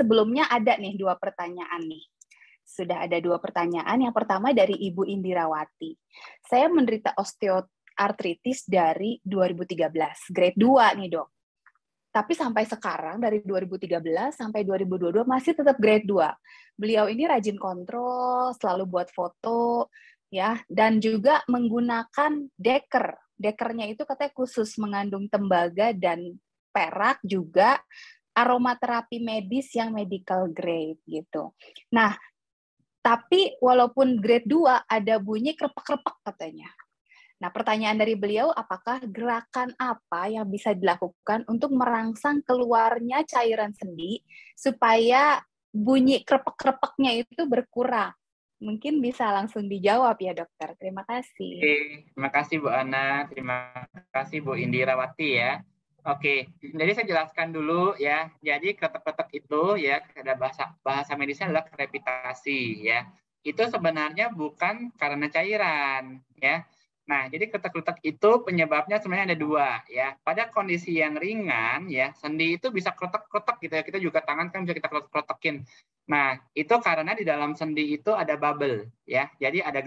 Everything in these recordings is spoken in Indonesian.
sebelumnya ada nih 2 pertanyaan nih. Sudah ada 2 pertanyaan. Yang pertama dari Ibu Indirawati. Saya menderita osteoartritis dari 2013, grade 2 nih dok. Tapi sampai sekarang dari 2013 sampai 2022 masih tetap grade 2. Beliau ini rajin kontrol, selalu buat foto, ya, dan juga menggunakan deker. Dekernya itu katanya khusus mengandung tembaga dan perak, juga aromaterapi medis yang medical grade gitu. Nah, tapi walaupun grade 2 ada bunyi krepek-krepek katanya. Nah, pertanyaan dari beliau, apakah gerakan apa yang bisa dilakukan untuk merangsang keluarnya cairan sendi supaya bunyi krepek-krepeknya itu berkurang? Mungkin bisa langsung dijawab ya, dokter. Terima kasih. Oke, terima kasih Bu Ana, terima kasih Bu Indirawati ya. Oke, jadi saya jelaskan dulu ya. Jadi kretek-kretek itu ya, ada bahasa medisnya adalah krepitasi ya. Itu sebenarnya bukan karena cairan ya. Nah, jadi kretek-kretek itu penyebabnya sebenarnya ada 2 ya. Pada kondisi yang ringan ya, sendi itu bisa kretek-kretek gitu ya. Kita juga tangan kan bisa kita kretek-kretekin. Nah, itu karena di dalam sendi itu ada bubble ya. Jadi ada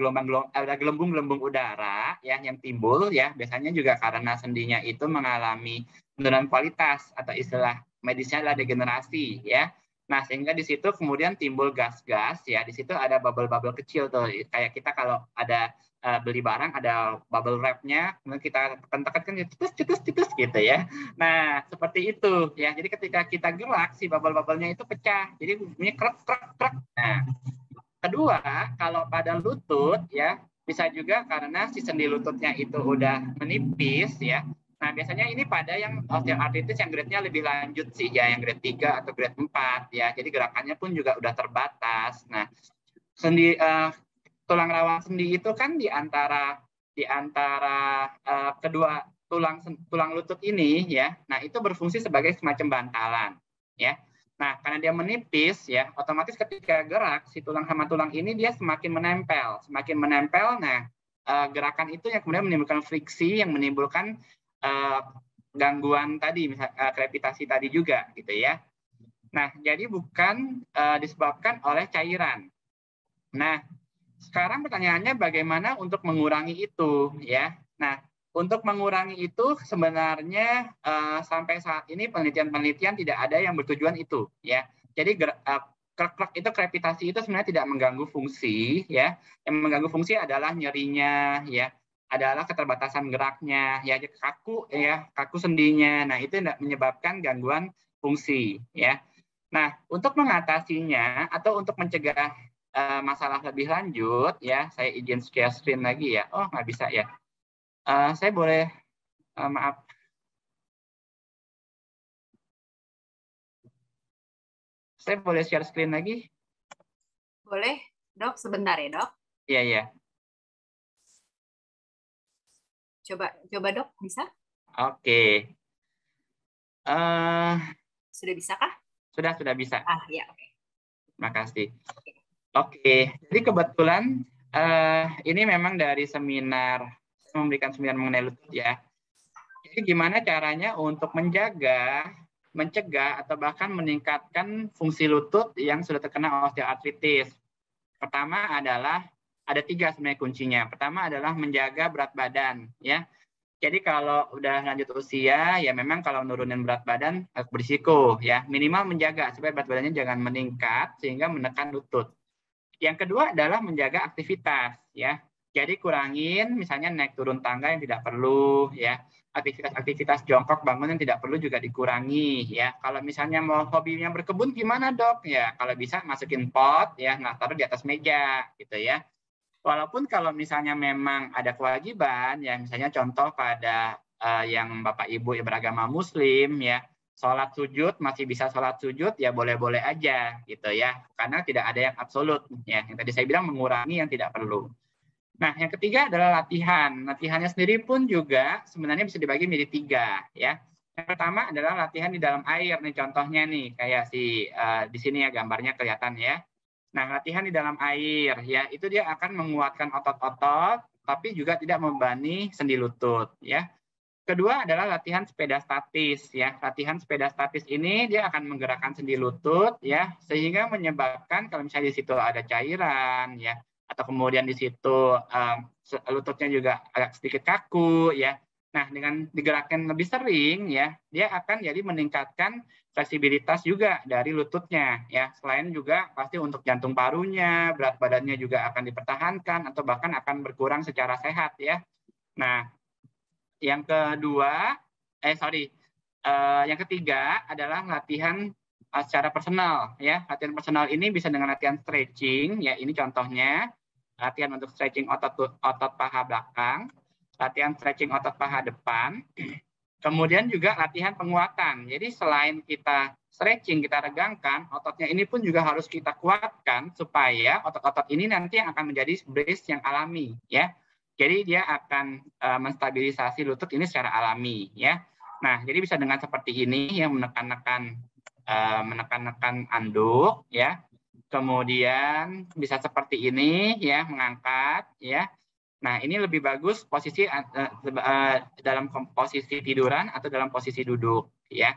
gelembung-gelembung udara ya yang timbul ya. Biasanya juga karena sendinya itu mengalami penurunan kualitas atau istilah medisnya adalah degenerasi ya. Nah, sehingga di situ kemudian timbul gas-gas ya. Di situ ada bubble-bubble kecil tuh. Kayak kita kalau ada beli barang ada bubble wrap-nya, kemudian kita tekan-tekan kan cetus gitu ya. Nah, seperti itu ya. Jadi ketika kita gerak si bubble-bubble-nya itu pecah. Jadi bunyi krek krek krek. Nah, kedua, kalau pada lutut ya bisa juga karena si sendi lututnya itu udah menipis ya. Nah, biasanya ini pada yang osteoartritis yang grade-nya lebih lanjut sih ya, yang grade 3 atau grade 4 ya. Jadi gerakannya pun juga udah terbatas. Nah, sendi tulang rawan sendi itu kan di antara kedua tulang lutut ini ya. Nah, itu berfungsi sebagai semacam bantalan ya. Nah, karena dia menipis ya, otomatis ketika gerak si tulang sama tulang ini dia semakin menempel. Nah, gerakan itu yang kemudian menimbulkan friksi yang menimbulkan gangguan tadi, misalnya krepitasi tadi juga gitu ya. Nah, jadi bukan disebabkan oleh cairan. Nah, sekarang pertanyaannya bagaimana untuk mengurangi itu ya. Nah, untuk mengurangi itu sebenarnya sampai saat ini penelitian-penelitian tidak ada yang bertujuan itu ya. Jadi krek-krek itu krepitasi itu sebenarnya tidak mengganggu fungsi ya. Yang mengganggu fungsi adalah nyerinya ya, adalah keterbatasan geraknya ya, kaku sendinya. Nah, itu menyebabkan gangguan fungsi ya. Nah, untuk mengatasinya atau untuk mencegah masalah lebih lanjut ya, saya izin share screen lagi ya. Oh, nggak bisa ya. Saya boleh maaf. Saya boleh share screen lagi? Boleh, dok. Sebentar ya, dok. Iya, iya. Coba dok, bisa? Oke. Sudah bisa kah? Sudah bisa. Ya, oke. Makasih. Oke, jadi kebetulan ini memang dari seminar, saya memberikan seminar mengenai lutut ya. Jadi gimana caranya untuk mencegah atau bahkan meningkatkan fungsi lutut yang sudah terkena osteoartritis. Pertama adalah ada 3 sebenarnya kuncinya. Pertama adalah menjaga berat badan ya. Jadi kalau udah lanjut usia ya memang kalau nurunin berat badan berisiko ya. Minimal menjaga supaya berat badannya jangan meningkat sehingga menekan lutut. Yang kedua adalah menjaga aktivitas ya. Jadi kurangin misalnya naik turun tangga yang tidak perlu ya. Aktivitas jongkok bangun yang tidak perlu juga dikurangi ya. Kalau misalnya mau hobinya berkebun gimana dok? Ya kalau bisa masukin pot ya, nggak taruh di atas meja gitu ya. Walaupun kalau misalnya memang ada kewajiban ya, misalnya contoh pada yang Bapak Ibu yang beragama Muslim ya, sholat sujud masih bisa sholat sujud ya boleh-boleh aja gitu ya, karena tidak ada yang absolut ya. Yang tadi saya bilang mengurangi yang tidak perlu. Nah, yang ketiga adalah latihan. Latihannya sendiri pun juga sebenarnya bisa dibagi menjadi 3 ya. Yang pertama adalah latihan di dalam air nih, contohnya nih kayak di sini ya gambarnya kelihatan ya. Nah, latihan di dalam air ya, itu dia akan menguatkan otot-otot tapi juga tidak membebani sendi lutut ya. Kedua adalah latihan sepeda statis ya. Latihan sepeda statis ini dia akan menggerakkan sendi lutut ya, sehingga menyebabkan kalau misalnya di situ ada cairan ya, atau kemudian di situ lututnya juga agak sedikit kaku ya. Nah, dengan digerakkan lebih sering ya, dia akan jadi meningkatkan fleksibilitas juga dari lututnya ya. Selain juga pasti untuk jantung parunya, berat badannya juga akan dipertahankan atau bahkan akan berkurang secara sehat ya. Nah, yang ketiga adalah latihan secara personal ya. Latihan personal ini bisa dengan latihan stretching ya. Ini contohnya latihan untuk stretching otot paha belakang, latihan stretching otot paha depan. Kemudian juga latihan penguatan. Jadi selain kita stretching, kita regangkan, ototnya ini pun juga harus kita kuatkan supaya otot-otot ini nanti yang akan menjadi brace yang alami ya. Jadi dia akan menstabilisasi lutut ini secara alami ya. Nah, jadi bisa dengan seperti ini yang menekan-nekan anduk ya. Kemudian bisa seperti ini ya, mengangkat ya. Nah, ini lebih bagus posisi dalam posisi tiduran atau dalam posisi duduk ya.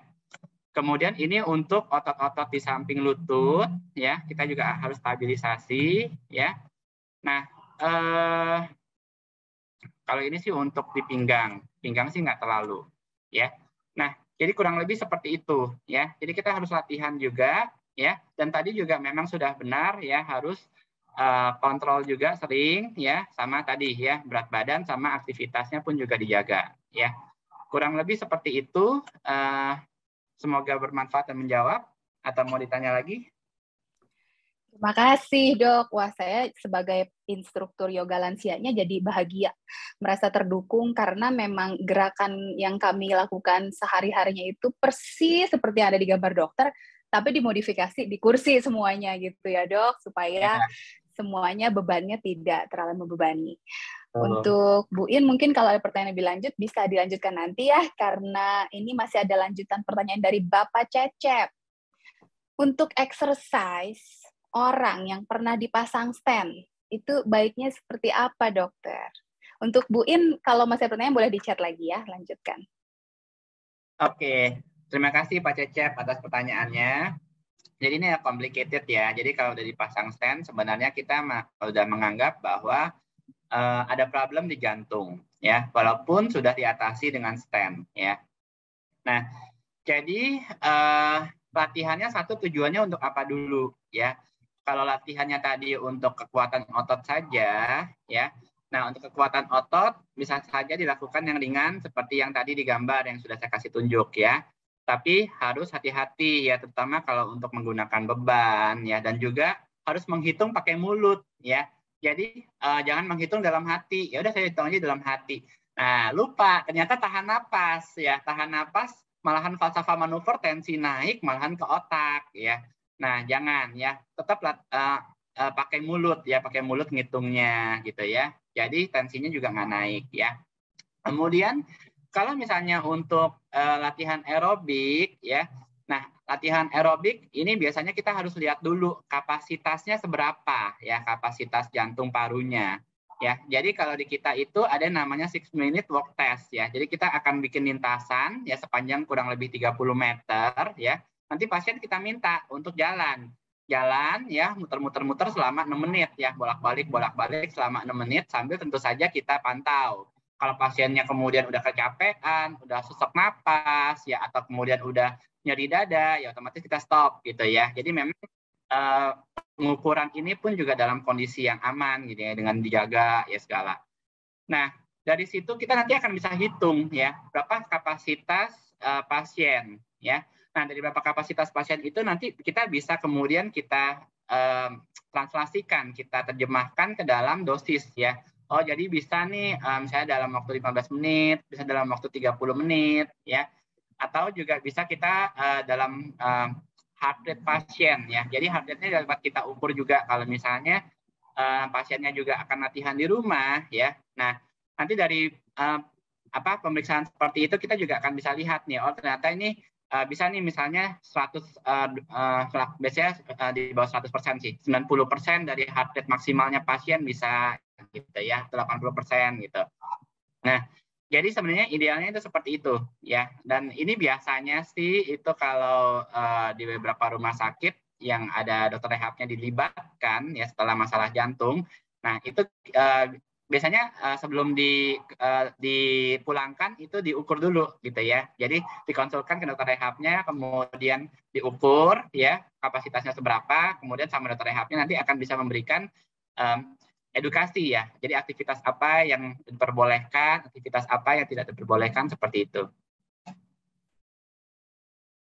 Kemudian ini untuk otot-otot di samping lutut ya, kita juga harus stabilisasi ya. Nah, kalau ini sih untuk di pinggang sih nggak terlalu, ya. Nah, jadi kurang lebih seperti itu, ya. Jadi kita harus latihan juga, ya. Dan tadi juga memang sudah benar, ya, harus kontrol juga sering, ya, sama tadi, ya, berat badan sama aktivitasnya pun juga dijaga, ya. Kurang lebih seperti itu. Semoga bermanfaat dan menjawab. Atau mau ditanya lagi? Terima kasih, Dok. Wah, saya sebagai instruktur yoga lansianya jadi bahagia, merasa terdukung karena memang gerakan yang kami lakukan sehari-harinya itu persis seperti yang ada di gambar dokter, tapi dimodifikasi di kursi semuanya gitu ya, Dok, supaya semuanya bebannya tidak terlalu membebani. Untuk Bu In, mungkin kalau ada pertanyaan lebih lanjut, bisa dilanjutkan nanti ya, karena ini masih ada lanjutan pertanyaan dari Bapak Cecep. Untuk exercise, orang yang pernah dipasang stent, itu baiknya seperti apa, dokter? Untuk Bu In, kalau masih pertanyaan boleh di-chat lagi ya, lanjutkan. Oke, terima kasih Pak Cecep atas pertanyaannya. Jadi ini complicated ya, jadi kalau udah dipasang stent, sebenarnya kita sudah menganggap bahwa ada problem di jantung, ya, walaupun sudah diatasi dengan stent, ya. Nah, jadi latihannya satu tujuannya untuk apa dulu, ya? Kalau latihannya tadi untuk kekuatan otot saja, ya. Nah, untuk kekuatan otot bisa saja dilakukan yang ringan seperti yang tadi digambar yang sudah saya kasih tunjuk, ya. Tapi harus hati-hati ya, terutama kalau untuk menggunakan beban, ya, dan juga harus menghitung pakai mulut, ya. Jadi jangan menghitung dalam hati. Ya udah saya hitung aja dalam hati. Nah, lupa ternyata tahan napas, ya. Tahan napas malahan falsafah manuver tensi naik malahan ke otak, ya. Nah, jangan ya, tetap pakai mulut ya, pakai mulut ngitungnya gitu ya. Jadi tensinya juga nggak naik ya. Kemudian kalau misalnya untuk latihan aerobik ya, nah latihan aerobik ini biasanya kita harus lihat dulu kapasitasnya seberapa ya, kapasitas jantung parunya. Ya, jadi kalau di kita itu ada namanya 6-minute walk test ya. Jadi kita akan bikin lintasan ya sepanjang kurang lebih 30 meter ya. Nanti pasien kita minta untuk jalan ya, muter-muter selama 6 menit ya, bolak-balik selama 6 menit sambil tentu saja kita pantau. Kalau pasiennya kemudian udah kecapean, udah sesak napas ya, atau kemudian udah nyeri dada, ya otomatis kita stop gitu ya. Jadi memang pengukuran ini pun juga dalam kondisi yang aman gitu ya, dengan dijaga ya segala. Nah, dari situ kita nanti akan bisa hitung ya berapa kapasitas pasien ya. Nah, dari berapa kapasitas pasien itu nanti kita bisa kemudian kita translasikan, kita terjemahkan ke dalam dosis ya. Oh, jadi bisa nih misalnya dalam waktu 15 menit, bisa dalam waktu 30 menit ya. Atau juga bisa kita dalam heart rate pasien ya. Jadi heart rate-nya dapat kita ukur juga kalau misalnya pasiennya juga akan latihan di rumah ya. Nah, nanti dari pemeriksaan seperti itu kita juga akan bisa lihat nih, oh ternyata ini bisa nih misalnya 100 biasanya di bawah 100% sih, 90% dari heart rate maksimalnya pasien bisa gitu ya, 80% gitu. Nah, Jadi sebenarnya idealnya itu seperti itu ya. Dan ini biasanya sih itu kalau di beberapa rumah sakit yang ada dokter rehabnya dilibatkan ya setelah masalah jantung. Nah itu biasanya sebelum dipulangkan itu diukur dulu gitu ya. Jadi dikonsulkan ke dokter rehabnya, kemudian diukur ya kapasitasnya seberapa, kemudian sama dokter rehabnya nanti akan bisa memberikan edukasi ya. Jadi aktivitas apa yang diperbolehkan, aktivitas apa yang tidak diperbolehkan seperti itu.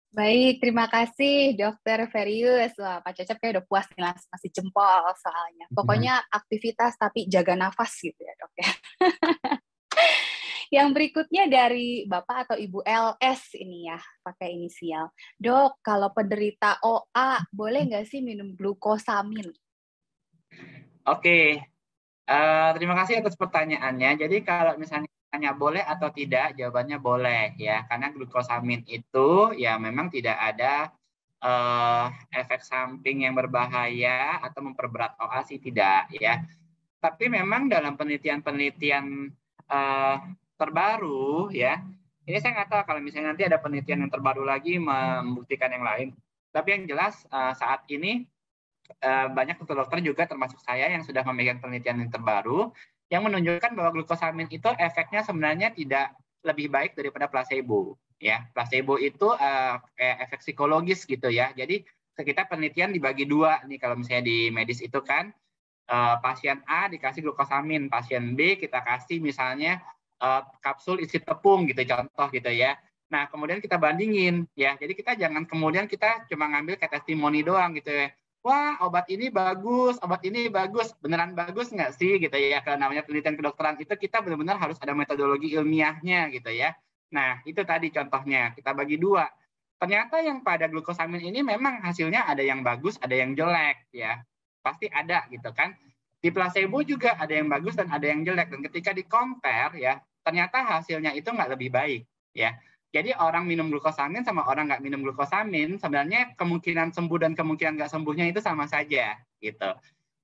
Baik, terima kasih Dokter Ferius. Wah, Pak Cecep kayak udah puas nih, langsung masih jempol soalnya. Pokoknya aktivitas tapi jaga nafas gitu ya dok ya. Yang berikutnya dari Bapak atau Ibu LS ini ya, pakai inisial. Dok, kalau penderita OA, boleh nggak sih minum glukosamin? Oke, terima kasih atas pertanyaannya. Jadi kalau misalnya tanya boleh atau tidak, jawabannya boleh ya, karena glukosamin itu ya memang tidak ada efek samping yang berbahaya atau memperberat OA sih tidak ya. Tapi memang dalam penelitian-penelitian terbaru ya, ini saya nggak tahu kalau misalnya nanti ada penelitian yang terbaru lagi membuktikan yang lain. Tapi yang jelas saat ini banyak dokter-dokter juga termasuk saya yang sudah memegang penelitian yang terbaru yang menunjukkan bahwa glukosamin itu efeknya sebenarnya tidak lebih baik daripada placebo ya. Placebo itu efek psikologis gitu ya. Jadi kita penelitian dibagi dua nih kalau misalnya di medis itu kan pasien A dikasih glukosamin, pasien B kita kasih misalnya kapsul isi tepung gitu contoh gitu ya. Nah, kemudian kita bandingin ya. Jadi kita jangan kemudian kita cuma ngambil kayak testimoni doang gitu ya. Wah, obat ini bagus, beneran bagus nggak sih gitu ya? Kalau namanya penelitian kedokteran itu kita benar-benar harus ada metodologi ilmiahnya gitu ya. Nah, itu tadi contohnya, kita bagi dua. Ternyata yang pada glukosamin ini memang hasilnya ada yang bagus, ada yang jelek ya. Pasti ada gitu kan. Di placebo juga ada yang bagus dan ada yang jelek. Dan ketika di-compare ya, ternyata hasilnya itu nggak lebih baik ya. Jadi orang minum glukosamin sama orang nggak minum glukosamin sebenarnya kemungkinan sembuh dan kemungkinan nggak sembuhnya itu sama saja gitu.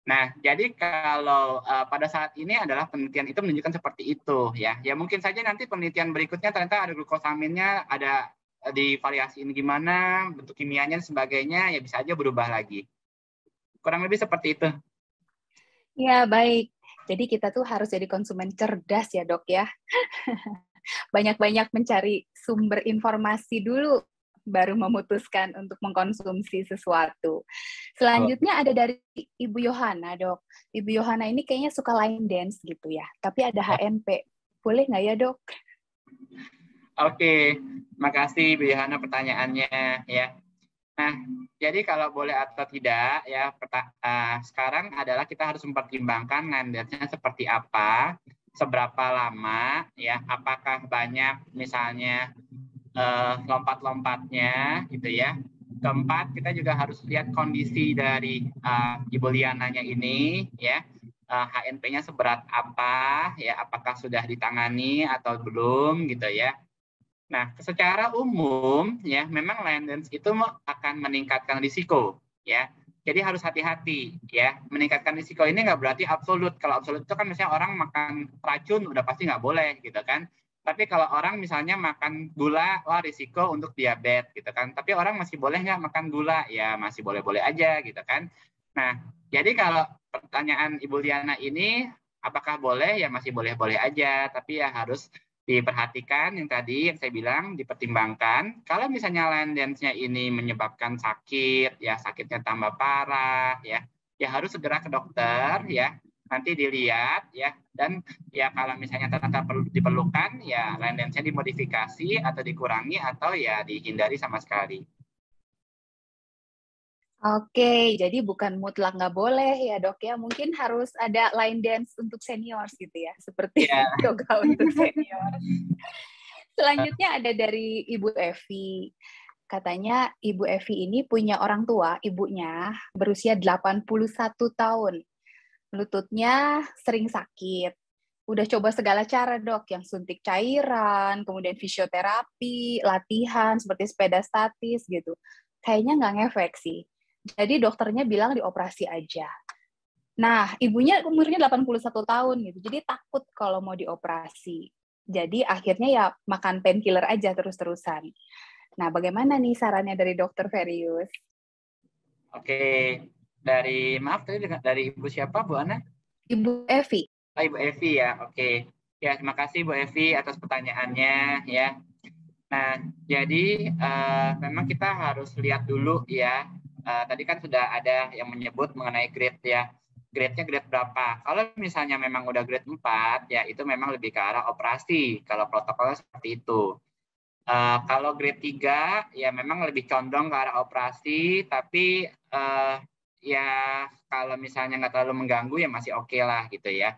Nah, jadi kalau pada saat ini adalah penelitian itu menunjukkan seperti itu ya. Ya mungkin saja nanti penelitian berikutnya ternyata ada glukosaminnya ada divariasiin gimana bentuk kimianya dan sebagainya ya bisa aja berubah lagi. Kurang lebih seperti itu. Ya, baik. Jadi kita tuh harus jadi konsumen cerdas ya dok ya. Banyak-banyak mencari sumber informasi dulu baru memutuskan untuk mengkonsumsi sesuatu. Selanjutnya ada dari Ibu Yohana, dok. Ibu Yohana ini kayaknya suka line dance gitu ya, tapi ada HNP. Boleh nggak ya, dok? Oke, makasih Bu Yohana pertanyaannya ya. Nah, jadi kalau boleh atau tidak ya sekarang adalah kita harus mempertimbangkan line dance-nya seperti apa, seberapa lama ya, apakah banyak misalnya lompat-lompatnya gitu ya. Keempat, kita juga harus lihat kondisi dari Ibu Liananya ini ya. HNP-nya seberat apa ya, apakah sudah ditangani atau belum gitu ya. Nah, secara umum ya memang line dance itu akan meningkatkan risiko ya. Jadi harus hati-hati ya. Meningkatkan risiko ini nggak berarti absolut. Kalau absolut itu kan misalnya orang makan racun udah pasti nggak boleh gitu kan. Tapi kalau orang misalnya makan gula, wah risiko untuk diabetes gitu kan. Tapi orang masih boleh nggak makan gula? Ya masih boleh-boleh aja gitu kan. Nah, jadi kalau pertanyaan Ibu Liana ini apakah boleh? Ya masih boleh-boleh aja. Tapi ya harus diperhatikan yang tadi yang saya bilang dipertimbangkan. Kalau misalnya line dance-nya ini menyebabkan sakit, ya sakitnya tambah parah, ya harus segera ke dokter, ya nanti dilihat, ya dan ya kalau misalnya ternyata perlu diperlukan, ya line dance-nya dimodifikasi atau dikurangi atau ya dihindari sama sekali. Oke, jadi bukan mutlak nggak boleh ya dok ya, mungkin harus ada line dance untuk senior gitu ya, seperti yoga untuk senior. Selanjutnya ada dari Ibu Evi. Katanya Ibu Evi ini punya orang tua, ibunya berusia 81 tahun. Lututnya sering sakit. Udah coba segala cara dok, yang suntik cairan, kemudian fisioterapi, latihan seperti sepeda statis gitu. Kayaknya nggak ngefek sih. Jadi dokternya bilang dioperasi aja. Nah, ibunya umurnya 81 tahun gitu. Jadi takut kalau mau dioperasi. Jadi akhirnya ya makan painkiller aja terus-terusan. Nah, bagaimana nih sarannya dari Dokter Ferius? Oke, maaf tadi dari Ibu siapa, Bu Ana? Ibu Evi. Oh, Ibu Evi ya, oke. Ya, terima kasih Bu Evi atas pertanyaannya ya. Nah, jadi memang kita harus lihat dulu ya. Tadi kan sudah ada yang menyebut mengenai grade ya. Grade-nya grade berapa? Kalau misalnya memang udah grade 4, ya itu memang lebih ke arah operasi. Kalau protokolnya seperti itu. Kalau grade 3, ya memang lebih condong ke arah operasi, tapi ya kalau misalnya nggak terlalu mengganggu ya masih oke lah gitu ya.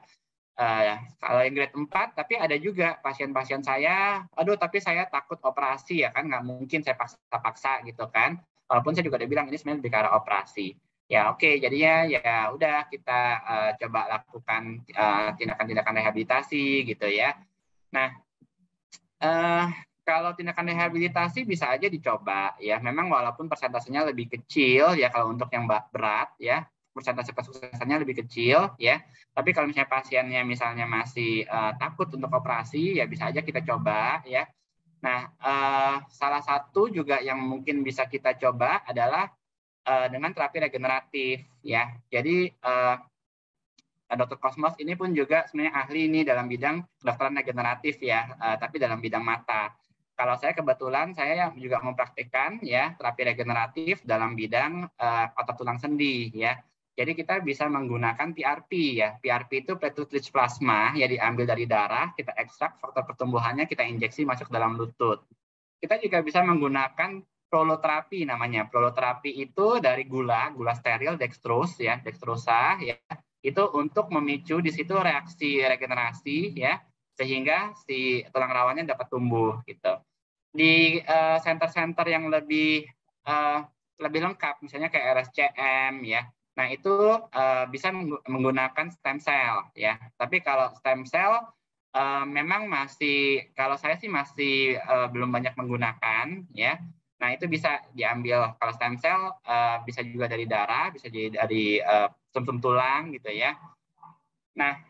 Kalau yang grade 4, tapi ada juga pasien-pasien saya, aduh tapi saya takut operasi ya kan, nggak mungkin saya paksa-paksa gitu kan. Walaupun saya juga udah bilang ini sebenarnya lebih ke arah operasi. Ya oke, jadinya ya udah kita coba lakukan tindakan-tindakan rehabilitasi gitu ya. Nah, kalau tindakan rehabilitasi bisa aja dicoba ya. Memang walaupun persentasenya lebih kecil ya kalau untuk yang berat ya, persentase kesuksesannya lebih kecil ya. Tapi kalau misalnya pasiennya misalnya masih takut untuk operasi ya bisa aja kita coba ya. Nah, salah satu juga yang mungkin bisa kita coba adalah dengan terapi regeneratif ya. Jadi Dr. Cosmos ini pun juga sebenarnya ahli ini dalam bidang kedokteran regeneratif ya, tapi dalam bidang mata. Kalau saya kebetulan saya juga mempraktikkan ya terapi regeneratif dalam bidang otot tulang sendi ya. Jadi kita bisa menggunakan PRP ya. PRP itu platelet-rich plasma ya, diambil dari darah, kita ekstrak faktor pertumbuhannya, kita injeksi masuk dalam lutut. Kita juga bisa menggunakan proloterapi namanya. Proloterapi itu dari gula steril dextrose ya, dextrosa ya. Itu untuk memicu di situ reaksi regenerasi ya, sehingga si tulang rawannya dapat tumbuh gitu. Di center-center yang lebih lengkap, misalnya kayak RSCM ya. Nah itu bisa menggunakan stem cell ya. Tapi kalau stem cell memang masih, kalau saya sih masih belum banyak menggunakan ya. Nah itu bisa diambil, kalau stem cell bisa juga dari darah, bisa jadi dari sum-sum tulang gitu ya. Nah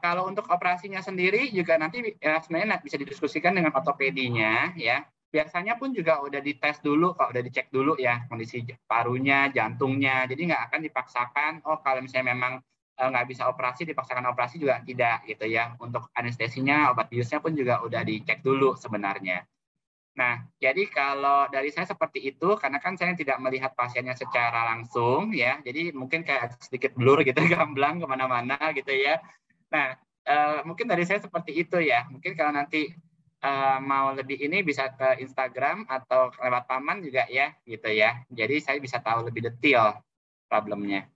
kalau untuk operasinya sendiri juga nanti sebenarnya bisa didiskusikan dengan ortopedinya ya. Biasanya pun juga udah dites dulu, kalau udah dicek dulu ya kondisi parunya, jantungnya. Jadi nggak akan dipaksakan, oh kalau misalnya memang nggak bisa operasi, dipaksakan operasi juga tidak gitu ya. Untuk anestesinya, obat biusnya pun juga udah dicek dulu sebenarnya. Nah, jadi kalau dari saya seperti itu, karena kan saya tidak melihat pasiennya secara langsung ya, jadi mungkin kayak sedikit blur gitu, gamblang kemana-mana gitu ya. Nah, mungkin dari saya seperti itu ya. Mungkin kalau nanti mau lebih ini bisa ke Instagram atau lewat paman juga ya, gitu ya. Jadi saya bisa tahu lebih detail problemnya.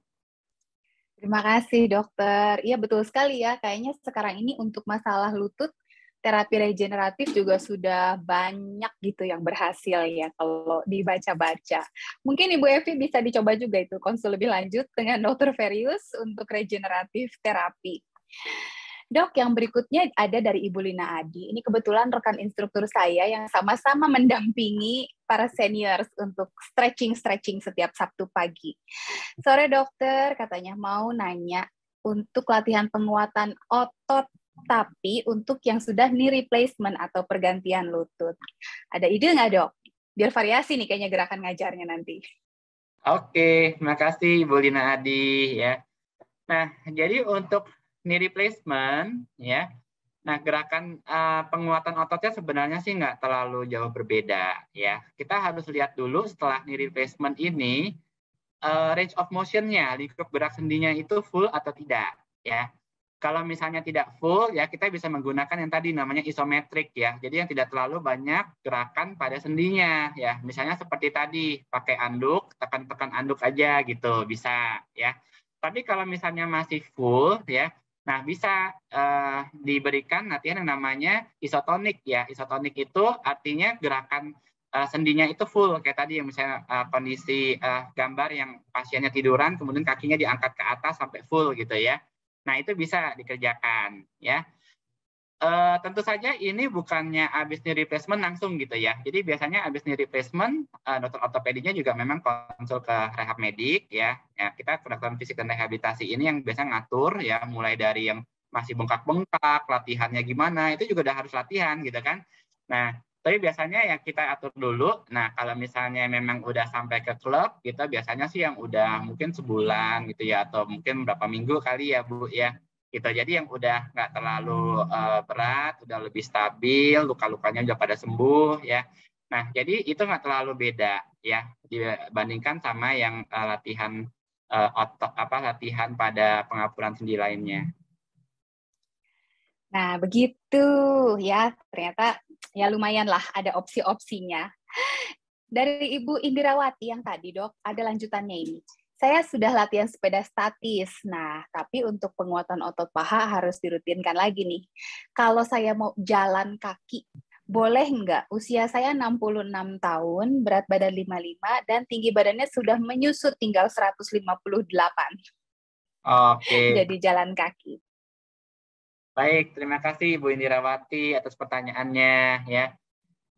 Terima kasih, dokter. Iya, betul sekali ya. Kayaknya sekarang ini untuk masalah lutut, terapi regeneratif juga sudah banyak gitu yang berhasil ya kalau dibaca-baca. Mungkin Ibu Evi bisa dicoba juga itu konsul lebih lanjut dengan Dr. Ferius untuk regeneratif terapi. Dok, yang berikutnya ada dari Ibu Lina Adi. Ini kebetulan rekan instruktur saya yang sama-sama mendampingi para seniors untuk stretching setiap Sabtu pagi. Sore dokter, katanya mau nanya untuk latihan penguatan otot, tapi untuk yang sudah knee replacement atau pergantian lutut. Ada ide nggak dok? Biar variasi nih kayaknya gerakan ngajarnya nanti. Oke, terima kasih Bu Lina Adi ya. Nah, jadi untuk knee replacement ya, nah gerakan penguatan ototnya sebenarnya sih nggak terlalu jauh berbeda ya. Kita harus lihat dulu setelah knee replacement ini range of motion-nya, lingkup gerak sendinya itu full atau tidak ya. Kalau misalnya tidak full ya kita bisa menggunakan yang tadi namanya isometrik ya. Jadi yang tidak terlalu banyak gerakan pada sendinya ya. Misalnya seperti tadi pakai anduk, tekan-tekan anduk aja gitu bisa ya. Tapi kalau misalnya masih full ya, nah bisa diberikan latihan yang namanya isotonik ya. Isotonik itu artinya gerakan sendinya itu full kayak tadi yang misalnya kondisi gambar yang pasiennya tiduran kemudian kakinya diangkat ke atas sampai full gitu ya. Nah itu bisa dikerjakan ya. Tentu saja ini bukannya habis knee replacement langsung gitu ya. Jadi biasanya habis knee replacement dokter ortopedinya juga memang konsul ke rehab medik ya. Ya kita kedokteran fisik dan rehabilitasi ini yang biasa ngatur ya mulai dari yang masih bengkak-bengkak, latihannya gimana, itu juga udah harus latihan gitu kan. Nah, tapi biasanya ya kita atur dulu. Nah, kalau misalnya memang udah sampai ke klub, kita biasanya sih yang udah mungkin sebulan gitu ya, atau mungkin berapa minggu kali ya Bu ya. Gitu. Jadi yang udah nggak terlalu berat, udah lebih stabil, luka-lukanya udah pada sembuh ya. Nah, jadi itu nggak terlalu beda ya dibandingkan sama yang latihan latihan pada pengapuran sendi lainnya. Nah, begitu ya. Ternyata ya lumayan lah ada opsi-opsinya. Dari Ibu Indirawati yang tadi, Dok, ada lanjutannya ini. Saya sudah latihan sepeda statis. Nah, tapi untuk penguatan otot paha harus dirutinkan lagi nih. Kalau saya mau jalan kaki, boleh nggak? Usia saya 66 tahun, berat badan 55, dan tinggi badannya sudah menyusut tinggal 158. Oke. Jadi jalan kaki. Baik, terima kasih Bu Indirawati atas pertanyaannya ya.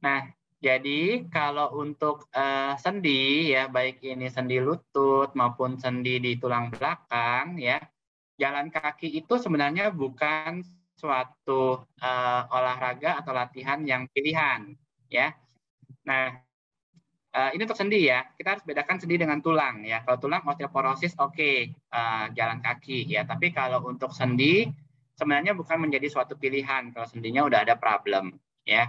Nah, jadi kalau untuk sendi ya, baik ini sendi lutut maupun sendi di tulang belakang ya, jalan kaki itu sebenarnya bukan suatu olahraga atau latihan yang pilihan ya. Nah, ini untuk sendi ya, kita harus bedakan sendi dengan tulang ya. Kalau tulang osteoporosis oke, jalan kaki ya. Tapi kalau untuk sendi sebenarnya bukan menjadi suatu pilihan kalau sendinya udah ada problem ya.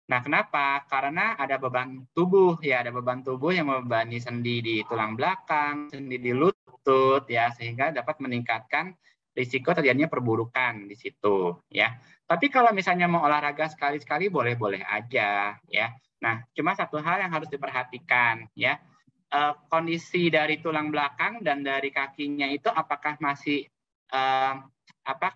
Nah, kenapa? Karena ada beban tubuh ya, ada beban tubuh yang membebani sendi di tulang belakang, sendi di lutut ya, sehingga dapat meningkatkan risiko terjadinya perburukan di situ ya. Tapi kalau misalnya mau olahraga sekali-sekali boleh-boleh aja ya. Nah, cuma satu hal yang harus diperhatikan ya. Kondisi dari tulang belakang dan dari kakinya itu apakah masih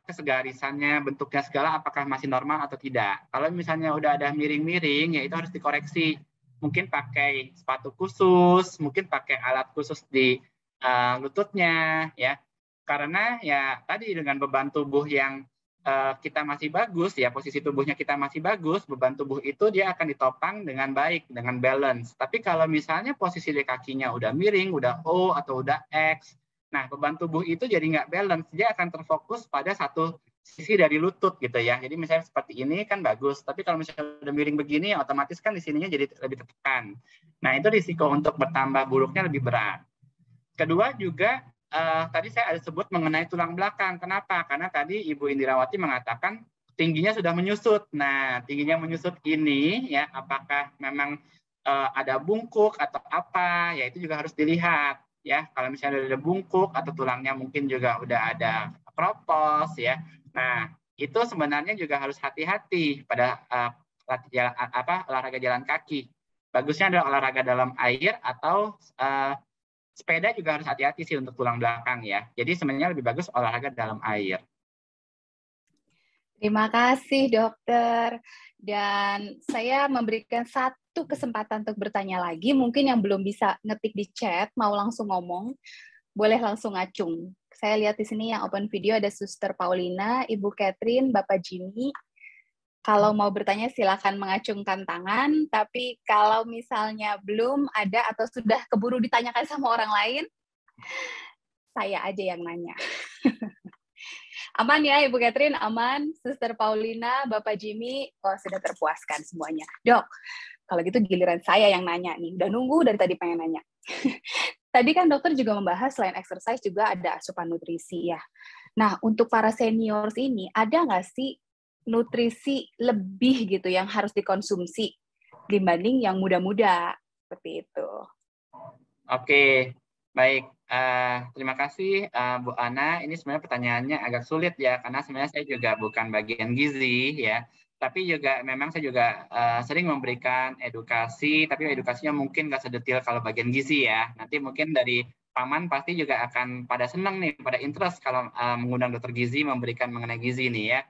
kesegarisannya, bentuknya segala apakah masih normal atau tidak. Kalau misalnya udah ada miring-miring, ya itu harus dikoreksi. Mungkin pakai sepatu khusus, mungkin pakai alat khusus di lututnya, ya. Karena ya tadi dengan beban tubuh yang kita masih bagus, ya posisi tubuhnya kita masih bagus, beban tubuh itu dia akan ditopang dengan baik, dengan balance. Tapi kalau misalnya posisi di kakinya udah miring, udah O atau udah X, nah, beban tubuh itu jadi nggak balance, dia akan terfokus pada satu sisi dari lutut gitu ya. Jadi misalnya seperti ini kan bagus, tapi kalau misalnya udah miring begini, otomatis kan di sininya jadi lebih tertekan. Nah, itu risiko untuk bertambah buruknya lebih berat. Kedua juga, tadi saya ada sebut mengenai tulang belakang. Kenapa? Karena tadi Ibu Indirawati mengatakan tingginya sudah menyusut. Nah, tingginya menyusut ini ya, apakah memang ada bungkuk atau apa, ya itu juga harus dilihat. Ya, kalau misalnya ada bungkuk atau tulangnya mungkin juga udah ada kropos ya. Nah, itu sebenarnya juga harus hati-hati pada olahraga jalan kaki. Bagusnya adalah olahraga dalam air atau sepeda juga harus hati-hati sih untuk tulang belakang ya. Jadi sebenarnya lebih bagus olahraga dalam air. Terima kasih, Dokter. Dan saya memberikan satu kesempatan untuk bertanya lagi. Mungkin yang belum bisa ngetik di chat, mau langsung ngomong, boleh langsung ngacung. Saya lihat di sini yang open video ada Suster Paulina, Ibu Catherine, Bapak Jimmy. Kalau mau bertanya silakan mengacungkan tangan, tapi kalau misalnya belum ada atau sudah keburu ditanyakan sama orang lain, saya aja yang nanya. Aman ya Ibu Catherine, aman. Suster Paulina, Bapak Jimmy, sudah terpuaskan semuanya. Dok, kalau gitu giliran saya yang nanya nih. Udah nunggu dari tadi pengen nanya. Tadi kan dokter juga membahas selain exercise juga ada asupan nutrisi ya. Nah, untuk para seniors ini, ada nggak sih nutrisi lebih gitu yang harus dikonsumsi dibanding yang muda-muda? Seperti itu. Oke, baik. Terima kasih Bu Ana. Ini sebenarnya pertanyaannya agak sulit ya, karena sebenarnya saya juga bukan bagian gizi ya. Tapi juga memang saya juga sering memberikan edukasi, tapi edukasinya mungkin nggak sedetil kalau bagian gizi ya. Nanti mungkin dari Paman pasti juga akan pada senang nih, pada interest kalau mengundang dokter gizi memberikan mengenai gizi nih ya.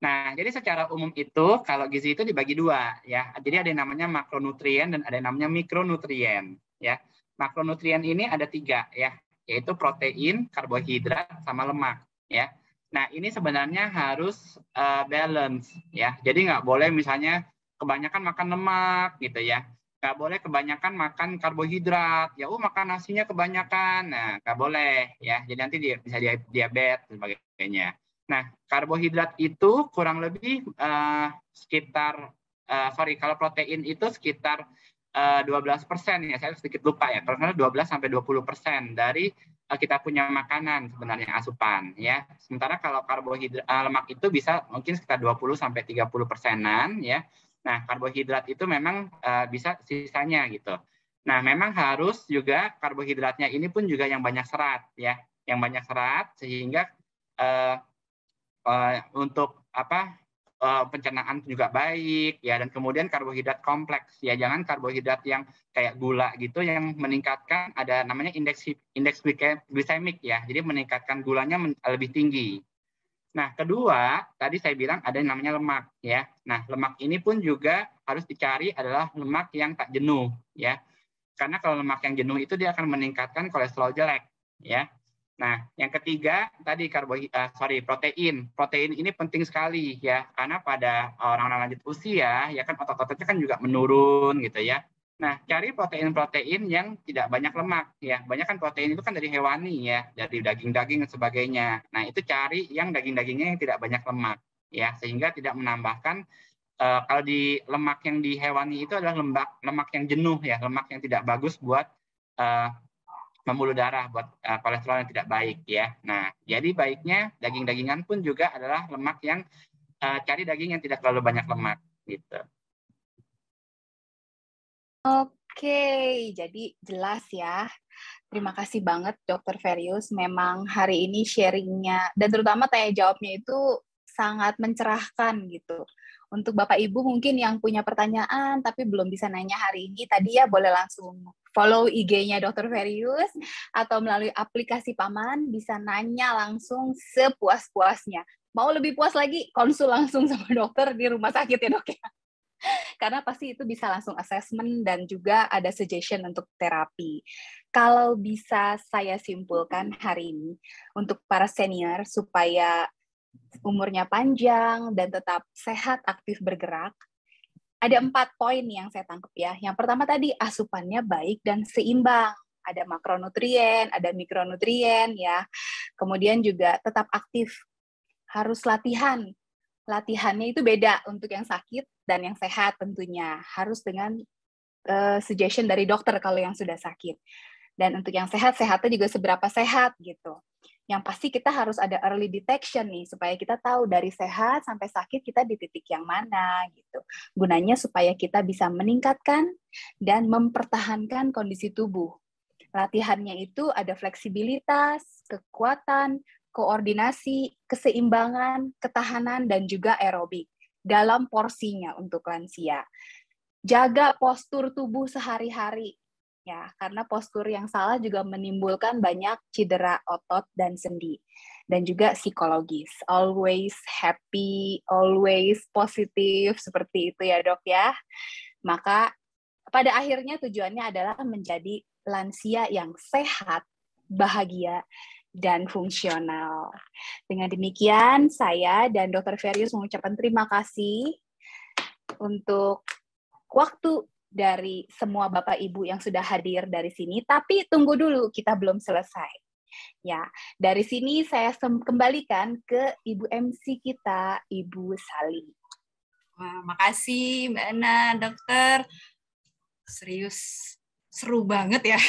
Nah, jadi secara umum itu kalau gizi itu dibagi dua ya. Jadi ada yang namanya makronutrien dan ada yang namanya mikronutrien ya. Makronutrien ini ada 3 ya, yaitu protein, karbohidrat, sama lemak ya. Nah, ini sebenarnya harus balance ya. Jadi nggak boleh misalnya kebanyakan makan lemak gitu ya. Nggak boleh kebanyakan makan karbohidrat. Ya, makan nasinya kebanyakan. Nah, nggak boleh ya. Jadi nanti bisa diabetes dan sebagainya. Nah, karbohidrat itu kurang lebih kalau protein itu sekitar 12% ya, saya sedikit lupa ya, karena 12-20% dari kita punya makanan sebenarnya asupan ya. Sementara kalau lemak itu bisa mungkin sekitar 20-30%-an ya. Nah, karbohidrat itu memang bisa sisanya gitu. Nah, memang harus juga karbohidratnya ini pun juga yang banyak serat ya, yang banyak serat sehingga untuk pencernaan juga baik ya, dan kemudian karbohidrat kompleks ya, jangan karbohidrat yang kayak gula gitu yang meningkatkan ada namanya indeks glikemik ya, jadi meningkatkan gulanya lebih tinggi. Nah, kedua tadi saya bilang ada yang namanya lemak ya. Nah, lemak ini pun juga harus dicari adalah lemak yang tak jenuh ya, karena kalau lemak yang jenuh itu dia akan meningkatkan kolesterol jelek ya. Nah, yang ketiga tadi protein. Protein ini penting sekali ya, karena pada orang-orang lanjut usia ya kan otot-ototnya kan juga menurun gitu ya. Nah, cari protein-protein yang tidak banyak lemak ya. Banyak kan protein itu kan dari hewani ya, dari daging-daging dan sebagainya. Nah, itu cari yang daging-dagingnya yang tidak banyak lemak ya, sehingga tidak menambahkan kalau di lemak yang di hewani itu adalah lemak yang jenuh ya, lemak yang tidak bagus buat pembuluh darah, buat kolesterol yang tidak baik ya. Nah, jadi baiknya daging-dagingan pun juga adalah lemak yang cari daging yang tidak terlalu banyak lemak gitu. Oke, jadi jelas ya. Terima kasih banget Dr. Ferius. Memang hari ini sharingnya dan terutama tanya jawabnya itu sangat mencerahkan gitu. Untuk Bapak Ibu mungkin yang punya pertanyaan tapi belum bisa nanya hari ini, tadi ya boleh langsung follow IG-nya Dr. Ferius atau melalui aplikasi Paman bisa nanya langsung sepuas-puasnya. Mau lebih puas lagi, konsul langsung sama dokter di rumah sakit ya dok ya. Karena pasti itu bisa langsung assessment dan juga ada suggestion untuk terapi. Kalau bisa saya simpulkan hari ini, untuk para senior supaya umurnya panjang dan tetap sehat, aktif bergerak, ada 4 poin yang saya tangkap ya. Yang pertama tadi, asupannya baik dan seimbang. Ada makronutrien, ada mikronutrien ya. Kemudian juga tetap aktif, harus latihan. Latihannya itu beda untuk yang sakit dan yang sehat tentunya. Harus dengan suggestion dari dokter kalau yang sudah sakit. Dan untuk yang sehat, sehatnya juga seberapa sehat gitu. Yang pasti kita harus ada early detection nih, supaya kita tahu dari sehat sampai sakit kita di titik yang mana gitu. Gunanya supaya kita bisa meningkatkan dan mempertahankan kondisi tubuh. Latihannya itu ada fleksibilitas, kekuatan, koordinasi, keseimbangan, ketahanan, dan juga aerobik dalam porsinya untuk lansia. Jaga postur tubuh sehari-hari, ya, karena postur yang salah juga menimbulkan banyak cedera otot dan sendi. Dan juga psikologis, always happy, always positif, seperti itu ya dok ya. Maka pada akhirnya tujuannya adalah menjadi lansia yang sehat, bahagia, dan fungsional. Dengan demikian, saya dan Dr. Ferius mengucapkan terima kasih untuk waktu dari semua Bapak Ibu yang sudah hadir dari sini, tapi tunggu dulu, kita belum selesai. Ya, dari sini saya kembalikan ke Ibu MC kita, Ibu Sali. Wah, makasih Mbak Ana, dokter. Serius, seru banget ya.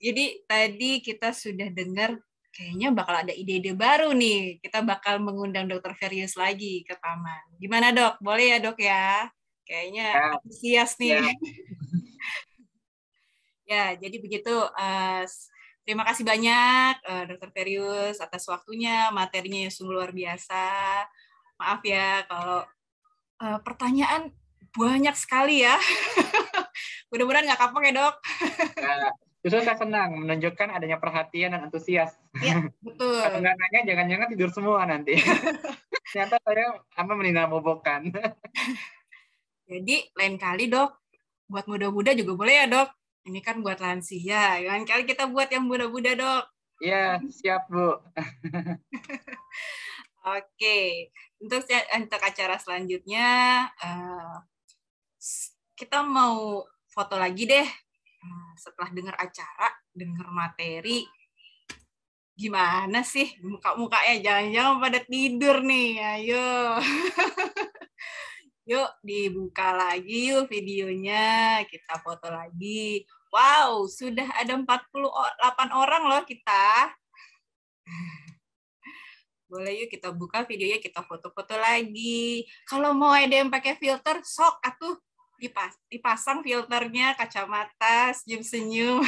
Jadi tadi kita sudah dengar kayaknya bakal ada ide-ide baru nih. Kita bakal mengundang Dr. Ferius lagi ke Taman. Gimana dok? Boleh ya dok ya? Kayaknya antusias nih. Ya, jadi begitu. Terima kasih banyak Dr. Ferius atas waktunya, materinya yang sungguh luar biasa. Maaf ya kalau pertanyaan banyak sekali ya. Mudah-mudahan nggak kapok ya dok. Justru saya senang menunjukkan adanya perhatian dan antusias. Iya, betul. Kalau nggak nanya, jangan-jangan tidur semua nanti. Ternyata saya meninggal bobokan. Jadi lain kali dok, buat muda-muda juga boleh ya dok. Ini kan buat lansia, lain kali kita buat yang muda-muda dok. Iya, siap Bu. Oke, untuk acara selanjutnya kita mau foto lagi deh. Setelah dengar acara, dengar materi, Gimana sih muka-mukanya? Jangan-jangan pada tidur nih. Ayo. Yuk dibuka lagi yuk videonya. Kita foto lagi. Wow, sudah ada 48 orang loh kita. Boleh yuk kita buka videonya, kita foto-foto lagi. Kalau mau ada yang pakai filter, sok atuh dipasang filternya, kacamata, senyum-senyum.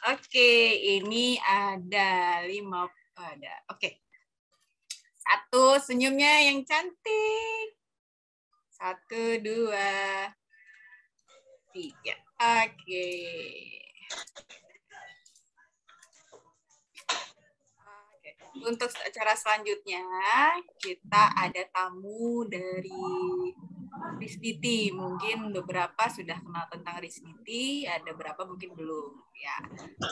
Oke, ini ada 5. Ada. Oke. 1, senyumnya yang cantik. 1, 2, 3. Oke. Untuk acara selanjutnya, kita ada tamu dari Risniti. Mungkin beberapa sudah kenal tentang Risniti, ada beberapa mungkin belum. Ya,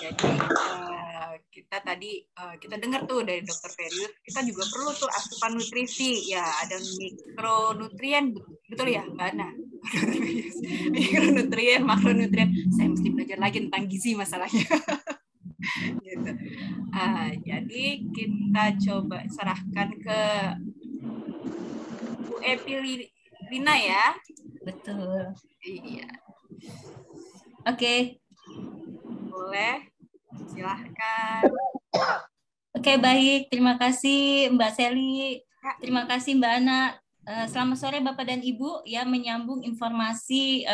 jadi kita dengar tuh dari Dr. Ferius, kita juga perlu tuh asupan nutrisi. Ya, ada mikronutrien, betul ya, Mbak Ana? Mikronutrien, makronutrien. Saya mesti belajar lagi tentang gizi masalahnya. Gitu. Jadi kita coba serahkan ke Bu Epi Lina ya. Betul. Iya. Oke. Boleh. Silahkan. Oke, baik. Terima kasih Mbak Seli. Terima kasih Mbak Ana. Selamat sore Bapak dan Ibu, ya, menyambung informasi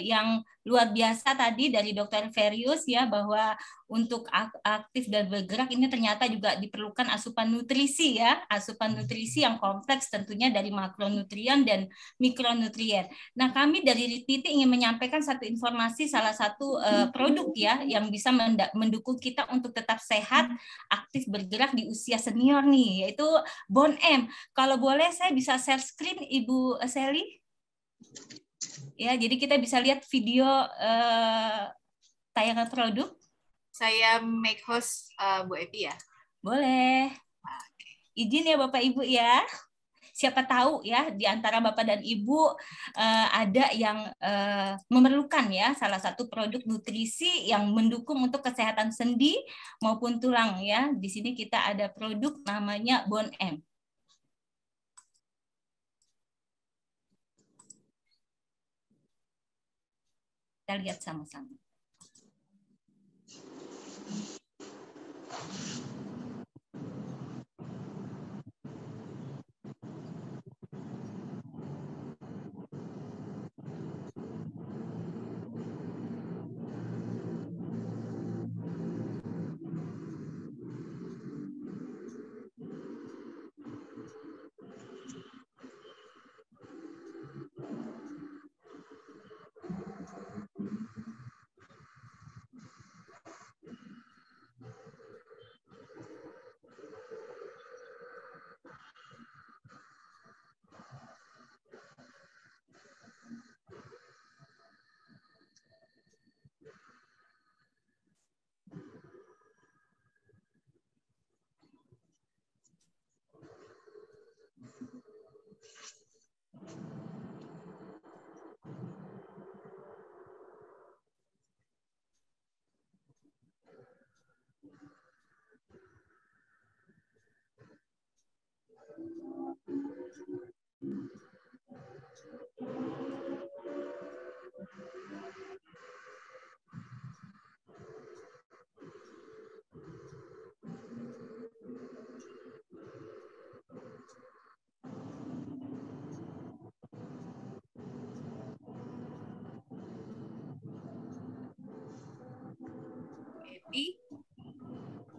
yang luar biasa tadi dari Dr. Ferius, ya, bahwa untuk aktif dan bergerak ini ternyata juga diperlukan asupan nutrisi, ya, asupan nutrisi yang kompleks tentunya dari makronutrien dan mikronutrien. Nah, kami dari Risniti ingin menyampaikan satu informasi, salah satu produk, ya, yang bisa mendukung kita untuk tetap sehat, aktif bergerak di usia senior nih, yaitu Bon M. Kalau boleh saya bisa share screen Ibu Seli? Ya, jadi kita bisa lihat video tayangan produk. Saya make host Bu Epi ya. Boleh. Izin ya Bapak Ibu ya. Siapa tahu ya di antara Bapak dan Ibu ada yang memerlukan ya salah satu produk nutrisi yang mendukung untuk kesehatan sendi maupun tulang ya. Di sini kita ada produk namanya Bon M. Kita lihat sama-sama.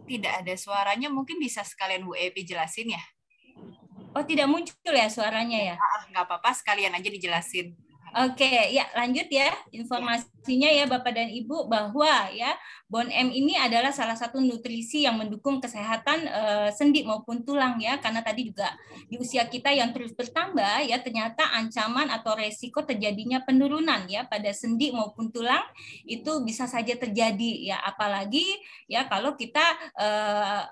Tidak ada suaranya, mungkin bisa sekalian Bu Epi jelasin ya? Oh, tidak muncul ya suaranya ya? Nggak apa-apa, sekalian aja dijelasin. Oke, ya lanjut ya informasinya ya Bapak dan Ibu, bahwa ya Bon M ini adalah salah satu nutrisi yang mendukung kesehatan sendi maupun tulang ya, karena tadi juga di usia kita yang terus bertambah ya ternyata ancaman atau resiko terjadinya penurunan ya pada sendi maupun tulang itu bisa saja terjadi ya, apalagi ya kalau kita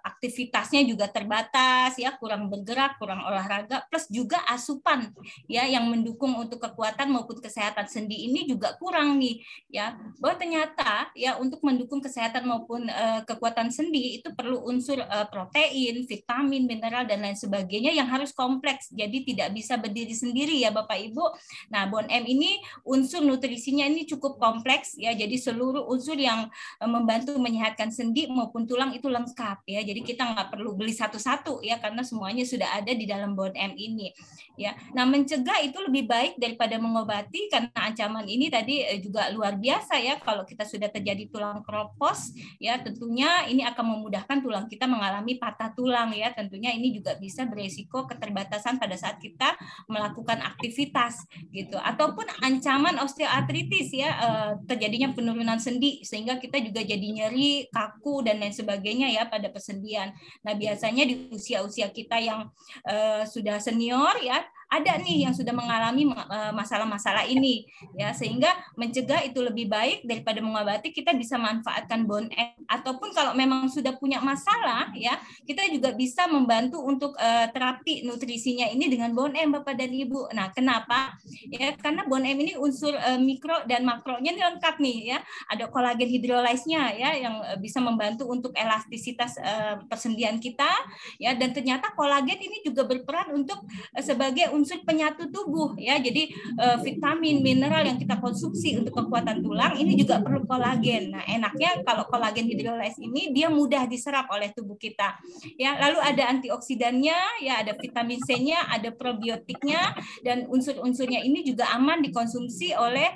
aktivitasnya juga terbatas ya, kurang bergerak, kurang olahraga, plus juga asupan ya yang mendukung untuk kekuatan maupun maupun kesehatan sendi ini juga kurang nih ya, bahwa ternyata ya untuk mendukung kesehatan maupun kekuatan sendi itu perlu unsur protein, vitamin, mineral dan lain sebagainya yang harus kompleks, jadi tidak bisa berdiri sendiri ya Bapak Ibu. Nah, Bone M ini unsur nutrisinya ini cukup kompleks ya, jadi seluruh unsur yang membantu menyehatkan sendi maupun tulang itu lengkap ya, jadi kita nggak perlu beli satu-satu ya, karena semuanya sudah ada di dalam Bone M ini ya. Nah, mencegah itu lebih baik daripada mengobati, karena ancaman ini tadi juga luar biasa ya. Kalau kita sudah terjadi tulang keropos ya, tentunya ini akan memudahkan tulang kita mengalami patah tulang ya. Tentunya ini juga bisa beresiko keterbatasan pada saat kita melakukan aktivitas gitu, ataupun ancaman osteoartritis ya, terjadinya penurunan sendi sehingga kita juga jadi nyeri, kaku dan lain sebagainya ya pada persendian. Nah, biasanya di usia-usia kita yang sudah senior ya, ada nih yang sudah mengalami masalah-masalah ini ya, sehingga mencegah itu lebih baik daripada mengobati. Kita bisa manfaatkan Bone M, ataupun kalau memang sudah punya masalah ya, kita juga bisa membantu untuk terapi nutrisinya ini dengan Bone M Bapak dan Ibu. Nah, kenapa ya, karena Bone M ini unsur mikro dan makronya ini lengkap nih ya, ada kolagen hidrolase-nya ya yang bisa membantu untuk elastisitas persendian kita ya, dan ternyata kolagen ini juga berperan untuk sebagai unsur penyatu tubuh ya. Jadi vitamin, mineral yang kita konsumsi untuk kekuatan tulang ini juga perlu kolagen. Nah, enaknya kalau kolagen hidrolase ini dia mudah diserap oleh tubuh kita. Ya, lalu ada antioksidannya, ya ada vitamin C-nya, ada probiotiknya, dan unsur-unsurnya ini juga aman dikonsumsi oleh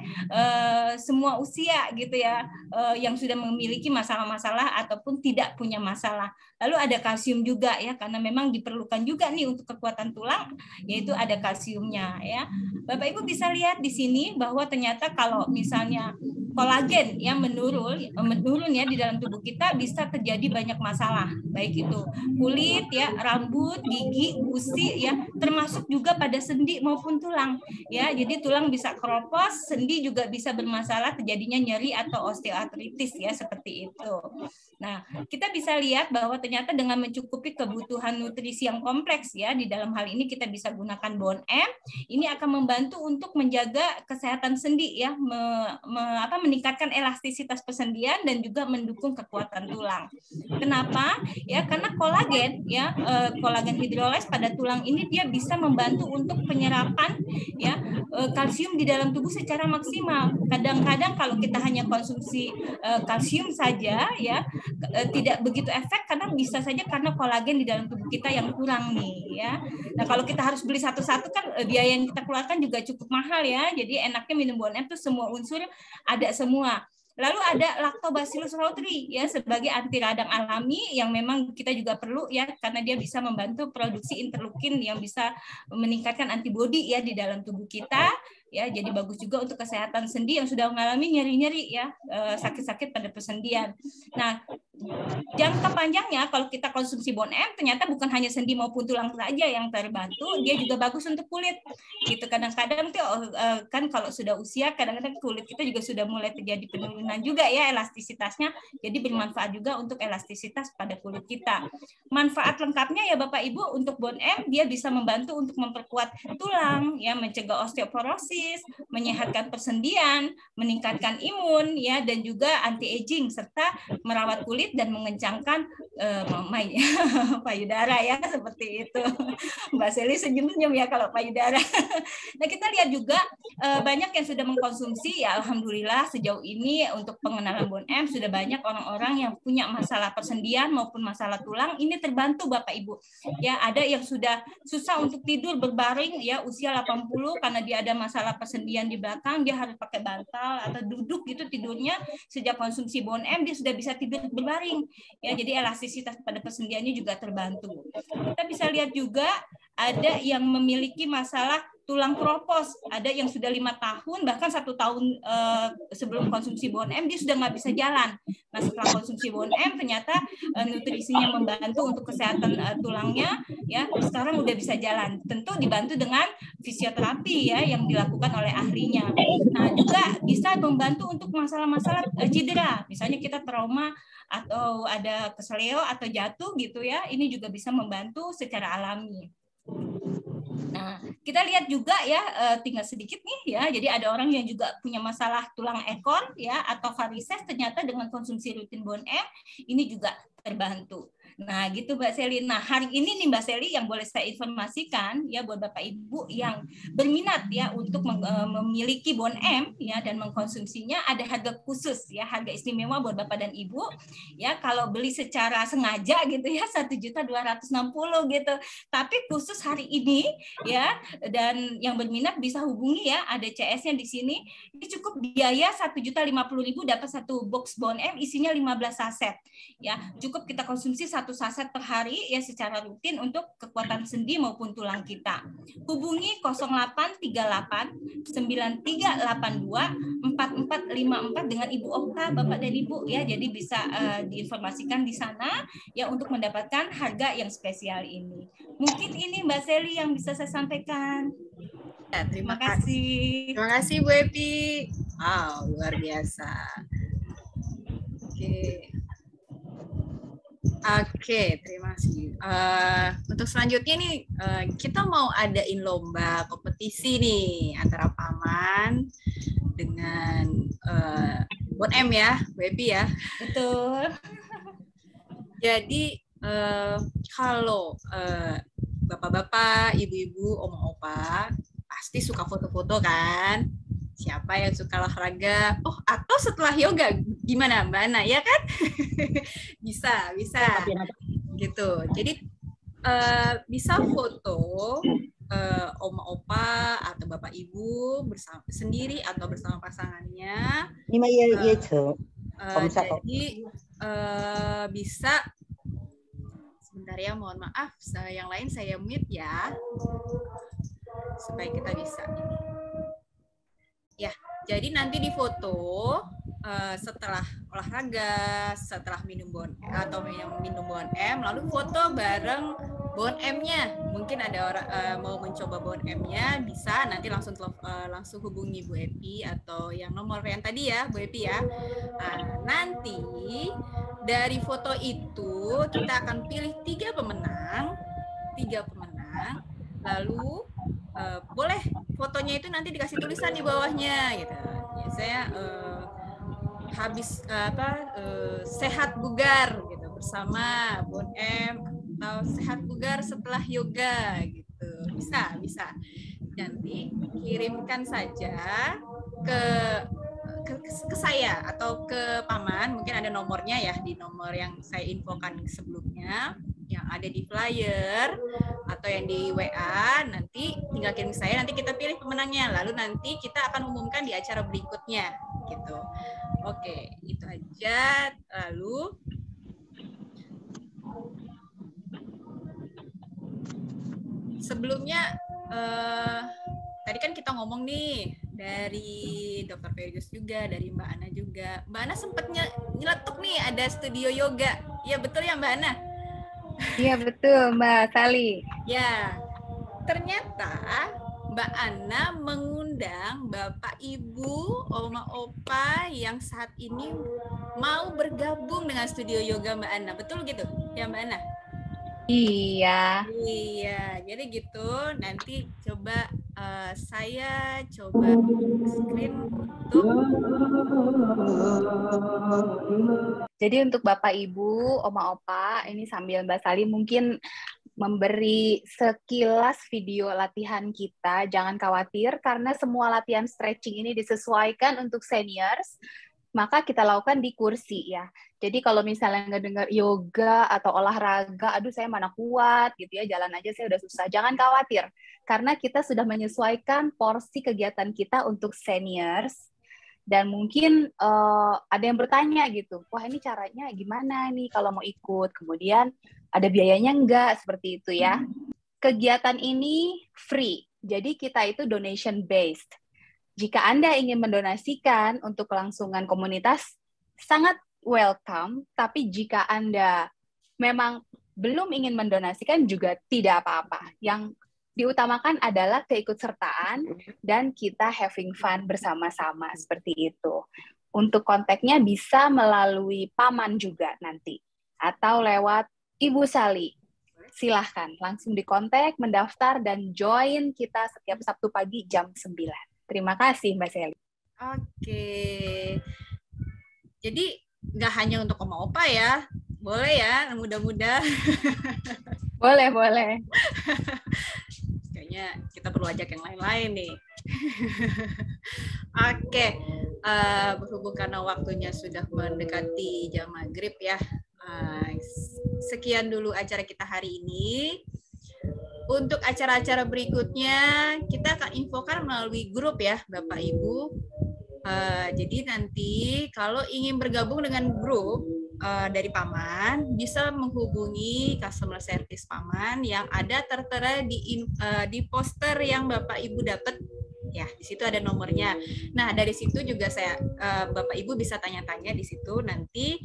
semua usia gitu ya, yang sudah memiliki masalah-masalah ataupun tidak punya masalah. Lalu ada kalsium juga ya, karena memang diperlukan juga nih untuk kekuatan tulang, yaitu ada kalsiumnya ya. Bapak Ibu bisa lihat di sini bahwa ternyata kalau misalnya kolagen yang menurun ya di dalam tubuh kita, bisa terjadi banyak masalah, baik itu kulit ya, rambut, gigi, gusi ya, termasuk juga pada sendi maupun tulang ya. Jadi tulang bisa keropos, sendi juga bisa bermasalah, terjadinya nyeri atau osteoartritis ya, seperti itu. Nah, kita bisa lihat bahwa ternyata dengan mencukupi kebutuhan nutrisi yang kompleks ya, di dalam hal ini kita bisa gunakan Bone M, ini akan membantu untuk menjaga kesehatan sendi ya, meningkatkan elastisitas persendian dan juga mendukung kekuatan tulang. Kenapa? Ya, karena kolagen ya, kolagen hidrolase pada tulang ini dia bisa membantu untuk penyerapan ya kalsium di dalam tubuh secara maksimal. Kadang-kadang kalau kita hanya konsumsi kalsium saja ya, tidak begitu efek, karena bisa saja karena kolagen di dalam tubuh kita yang kurang nih ya. Nah, kalau kita harus beli satu-satu kan biaya yang kita keluarkan juga cukup mahal ya. Jadi enaknya minum Bone M itu semua unsur ada semua. Lalu ada Lactobacillus reuteri ya, sebagai anti radang alami yang memang kita juga perlu ya, karena dia bisa membantu produksi interleukin yang bisa meningkatkan antibodi ya di dalam tubuh kita ya. Jadi bagus juga untuk kesehatan sendi yang sudah mengalami nyeri-nyeri ya, sakit-sakit pada persendian. Nah, jangka panjangnya kalau kita konsumsi Bone M, ternyata bukan hanya sendi maupun tulang saja yang terbantu, dia juga bagus untuk kulit gitu. Kadang-kadang tuh kan kalau sudah usia, kadang-kadang kulit kita juga sudah mulai terjadi penurunan juga ya elastisitasnya, jadi bermanfaat juga untuk elastisitas pada kulit kita. Manfaat lengkapnya ya Bapak Ibu, untuk Bone M dia bisa membantu untuk memperkuat tulang ya, mencegah osteoporosis, menyehatkan persendian, meningkatkan imun ya, dan juga anti aging serta merawat kulit dan mengencangkan payudara ya, seperti itu. Mbak Seli senyum-senyum ya kalau payudara. Nah, kita lihat juga banyak yang sudah mengkonsumsi ya, alhamdulillah sejauh ini untuk pengenalan Bone M sudah banyak orang-orang yang punya masalah persendian maupun masalah tulang ini terbantu Bapak Ibu. Ya, ada yang sudah susah untuk tidur berbaring ya, usia 80 karena dia ada masalah persendian di belakang, dia harus pakai bantal atau duduk gitu tidurnya. Sejak konsumsi Bone M dia sudah bisa tidur berbaring ya, jadi elastisitas pada persendiannya juga terbantu. Kita bisa lihat juga ada yang memiliki masalah tulang keropos, ada yang sudah 5 tahun bahkan 1 tahun sebelum konsumsi Bone M dia sudah nggak bisa jalan. Nah, setelah konsumsi Bone M ternyata nutrisinya membantu untuk kesehatan tulangnya ya, sekarang udah bisa jalan. Tentu dibantu dengan fisioterapi ya yang dilakukan oleh ahlinya. Nah, juga bisa membantu untuk masalah-masalah cedera, misalnya kita trauma atau ada keseleo atau jatuh gitu ya, ini juga bisa membantu secara alami. Nah, kita lihat juga ya, tinggal sedikit nih ya. Jadi ada orang yang juga punya masalah tulang ekor ya atau varises, ternyata dengan konsumsi rutin Bon M ini juga terbantu. Nah, gitu Mbak Seli. Nah, hari ini nih Mbak Seli yang boleh saya informasikan ya buat Bapak Ibu yang berminat ya untuk memiliki Bon M ya dan mengkonsumsinya, ada harga khusus ya, harga istimewa buat Bapak dan Ibu ya. Kalau beli secara sengaja gitu ya 1.260.000 gitu. Tapi khusus hari ini ya, dan yang berminat bisa hubungi ya, ada CS-nya di sini. Ini cukup biaya 1.050.000 dapat satu box Bon M isinya 15 saset ya. Cukup kita konsumsi 1 saset per hari ya secara rutin untuk kekuatan sendi maupun tulang kita. Hubungi 0838 9382 4454 dengan Ibu Okta, Bapak dan Ibu ya. Jadi bisa diinformasikan di sana ya untuk mendapatkan harga yang spesial ini. Mungkin ini Mbak Seli yang bisa saya sampaikan. Ya, terima kasih. Terima kasih Bu Epi. Wow, luar biasa. Oke, terima kasih. Untuk selanjutnya nih, kita mau adain lomba kompetisi nih antara Paman dengan Bon M ya, Bu Epi ya. Betul. Jadi kalau bapak-bapak, ibu-ibu, oma-opa pasti suka foto-foto kan? Siapa yang suka olahraga? Oh, atau setelah yoga gimana Mbak Ana, ya kan? bisa gitu. Jadi bisa foto oma-opa atau bapak ibu bersama sendiri atau bersama pasangannya. Jadi bisa, sebentar ya, mohon maaf, yang lain saya mute ya supaya kita bisa ini. Ya, jadi nanti di foto setelah olahraga, setelah minum Bon atau minum Bon M, lalu foto bareng Bon M-nya. Mungkin ada orang mau mencoba Bon M-nya, bisa nanti langsung hubungi Bu Epi atau yang nomor yang tadi ya, Bu Epi ya. Nah, nanti dari foto itu kita akan pilih 3 pemenang, lalu boleh fotonya itu nanti dikasih tulisan di bawahnya gitu. Ya, saya habis sehat bugar gitu bersama Bon M atau sehat bugar setelah yoga gitu. Bisa. Nanti kirimkan saja ke saya atau ke Paman, mungkin ada nomornya ya di nomor yang saya infokan sebelumnya, yang ada di flyer atau yang di WA, nanti tinggal kirim saya, nanti kita pilih pemenangnya, lalu nanti kita akan umumkan di acara berikutnya gitu. Oke, itu aja. Lalu sebelumnya tadi kan kita ngomong nih dari Dr. Perius juga, dari Mbak Ana juga. Mbak Ana sempat nyeletuk nih ada studio yoga. Ya betul ya Mbak Ana? Iya betul Mbak Sali. Ya, ternyata Mbak Ana mengundang Bapak Ibu, Oma Opa yang saat ini mau bergabung dengan studio yoga Mbak Ana. Betul gitu ya Mbak Ana? Iya, jadi gitu. Nanti coba saya coba screen untuk. Jadi untuk Bapak Ibu, Oma Opa, ini sambil Mbak Sali mungkin memberi sekilas video latihan kita. Jangan khawatir karena semua latihan stretching ini disesuaikan untuk seniors. Maka kita lakukan di kursi ya. Jadi kalau misalnya ngedengar yoga atau olahraga, aduh saya mana kuat gitu ya, jalan aja saya udah susah. Jangan khawatir, karena kita sudah menyesuaikan porsi kegiatan kita untuk seniors. Dan mungkin ada yang bertanya gitu, wah ini caranya gimana nih kalau mau ikut? Kemudian ada biayanya enggak, seperti itu ya. Kegiatan ini free, jadi kita itu donation based. Jika Anda ingin mendonasikan untuk kelangsungan komunitas, sangat welcome. Tapi jika Anda memang belum ingin mendonasikan, juga tidak apa-apa. Yang diutamakan adalah keikutsertaan dan kita having fun bersama-sama, seperti itu. Untuk kontaknya bisa melalui Paman juga nanti, atau lewat Ibu Sali. silahkan langsung dikontak, mendaftar, dan join kita setiap Sabtu pagi jam 9. Terima kasih, Mbak Sally. Oke. Jadi nggak hanya untuk oma-opa ya, boleh ya, muda-muda. Boleh. Kayaknya kita perlu ajak yang lain-lain nih. Oke, berhubung karena waktunya sudah mendekati jam maghrib ya. Sekian dulu acara kita hari ini. Untuk acara-acara berikutnya, kita akan infokan melalui grup ya, Bapak Ibu. Jadi nanti kalau ingin bergabung dengan grup dari Paman, bisa menghubungi customer service Paman yang ada tertera di poster yang Bapak Ibu dapat. Ya, di situ ada nomornya. Nah, dari situ juga Bapak Ibu bisa tanya-tanya di situ. Nanti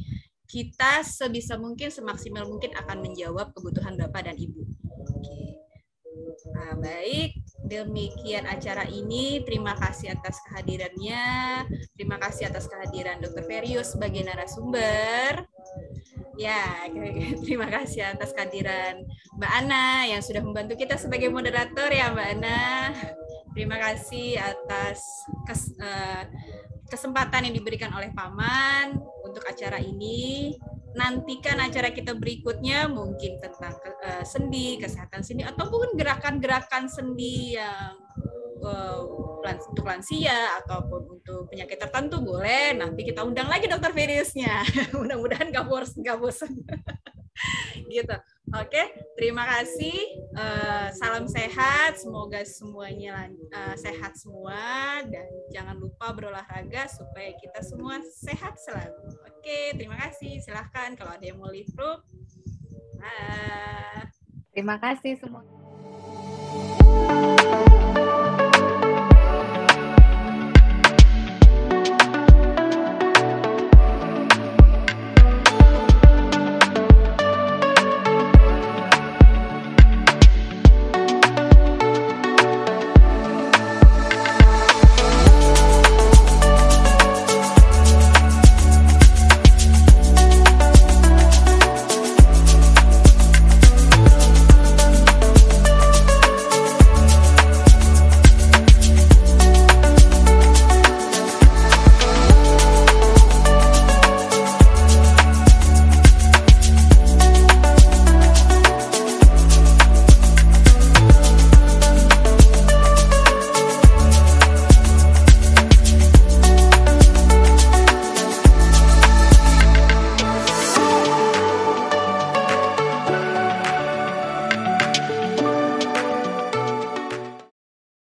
kita sebisa mungkin, semaksimal mungkin akan menjawab kebutuhan Bapak dan Ibu. Oke. Nah, baik, demikian acara ini. Terima kasih atas kehadirannya. Terima kasih atas kehadiran Dr. Ferius sebagai narasumber. Ya, terima kasih atas kehadiran Mbak Ana yang sudah membantu kita sebagai moderator ya, Mbak Ana. Terima kasih atas kesempatan yang diberikan oleh Paman untuk acara ini. Nantikan acara kita berikutnya mungkin tentang sendi, kesehatan sendi, ataupun gerakan-gerakan sendi yang untuk lansia ataupun untuk penyakit tertentu boleh. Nanti kita undang lagi dokter Feriusnya. Mudah-mudahan nggak bosan. Gitu. Oke, terima kasih. Salam sehat. Semoga semuanya sehat semua dan jangan lupa berolahraga supaya kita semua sehat selalu. Oke, terima kasih. Silahkan kalau ada yang mau leave group. Terima kasih semua.